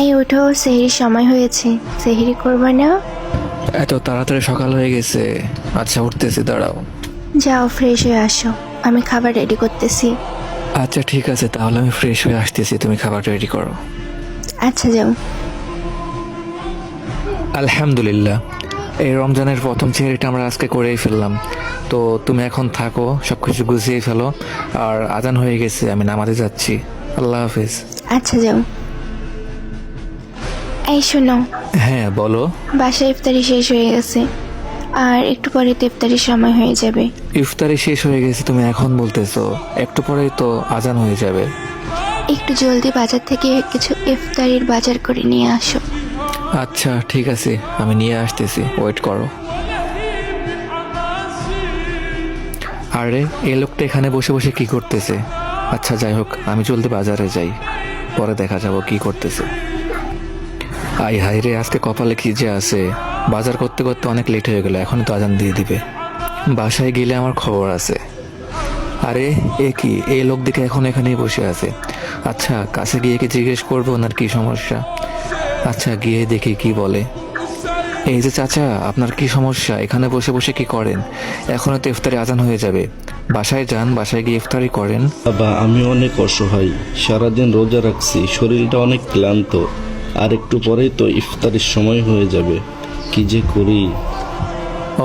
এই উঠো, সেহরির সময় হয়েছে, সেহরি করবে না? এত তাড়াতাড়ি সকাল হয়ে গেছে। আচ্ছা উঠতেছি, দাঁড়াও। যাও ফ্রেশ হয়ে আসো, আমি খাবার রেডি করতেছি। আচ্ছা ঠিক আছে, তাহলে আমি ফ্রেশ হয়ে আসতেছি, তুমি খাবার রেডি করো। আচ্ছা যাও। আলহামদুলিল্লাহ, এই রমজানের প্রথম সেহরিটা আমরা আজকে করেই ফেললাম। তো তুমি এখন থাকো, সব কিছু গুছিয়ে ফেলো। আর আজান হয়ে গেছে, আমি নামাজে যাচ্ছি। আল্লাহ হাফিজ। আচ্ছা যাও। এই শোনো, হ্যাঁ বলো। বাসায় ইফতারি শেষ হয়ে গেছে, আর একটু পরে তো ইফতারির সময় হয়ে যাবে। ইফতারি শেষ হয়ে গেছে তুমি এখন বলতেছো? একটু পরেই তো আজান হয়ে যাবে। একটু জলদি বাজার থেকে কিছু ইফতারির বাজার করে নিয়ে আসো। আচ্ছা ঠিক আছে, আমি নিয়ে আসতেছি, ওয়েট করো। আরে এই লোকটা এখানে বসে বসে কি করতেছে? আচ্ছা যাই হোক, আমি জলদি বাজারে যাই, পরে দেখা যাবো কি করতেছে। আই হাই রে, আজকে কপালে কি যে আছে। বাজার করতে করতে অনেক লেট হয়ে গেল, এখন তো আজান দিয়ে দিবে। বাসায় গেলে আমার খবর আছে। আরে এ কি, এই লোক দিকে এখন এখানেই বসে আছে। আচ্ছা কাছে গিয়ে কি জিজ্ঞেস করবো ওনার কি সমস্যা। আচ্ছা গিয়ে দেখি কি বলে। এই যে চাচা, আপনার কি সমস্যা? এখানে বসে বসে কি করেন? এখনো তো ইফতারি আজান হয়ে যাবে। বাসায় যান, বাসায় গিয়ে ইফতারি করেন। বাবা, আমি অনেক অসহায়, সারাদিন রোজা রাখছি, শরীরটা অনেক ক্লান্ত। আর একটু পরেই তো ইফতারের সময় হয়ে যাবে, কি যে করি।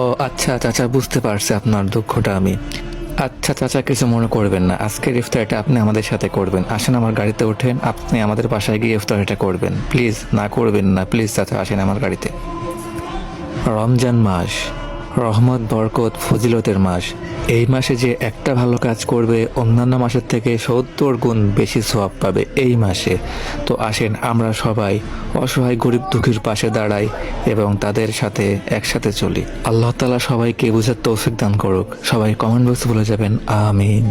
ও আচ্ছা চাচা, বুঝতে পারছি আপনার দুঃখটা আমি। আচ্ছা চাচা, কিছু মনে করবেন না, আজকের ইফতারিটা আপনি আমাদের সাথে করবেন। আসেন আমার গাড়িতে ওঠেন, আপনি আমাদের বাসায় গিয়ে ইফতারিটা করবেন। প্লিজ না করবেন না, প্লিজ চাচা আসেন আমার গাড়িতে। রমজান মাস রহমত, বরকত, ফজিলতের মাস। এই মাসে যে একটা ভালো কাজ করবে অন্যান্য মাসের থেকে 70 গুণ বেশি সওয়াব পাবে এই মাসে। তো আসেন আমরা সবাই অসহায় গরিব দুঃখীর পাশে দাঁড়াই এবং তাদের সাথে একসাথে চলি। আল্লাহ তাআলা সবাইকে বুঝার তৌফিক দান করুক। সবাই কমেন্ট বক্সে বলে যাবেন আমিন।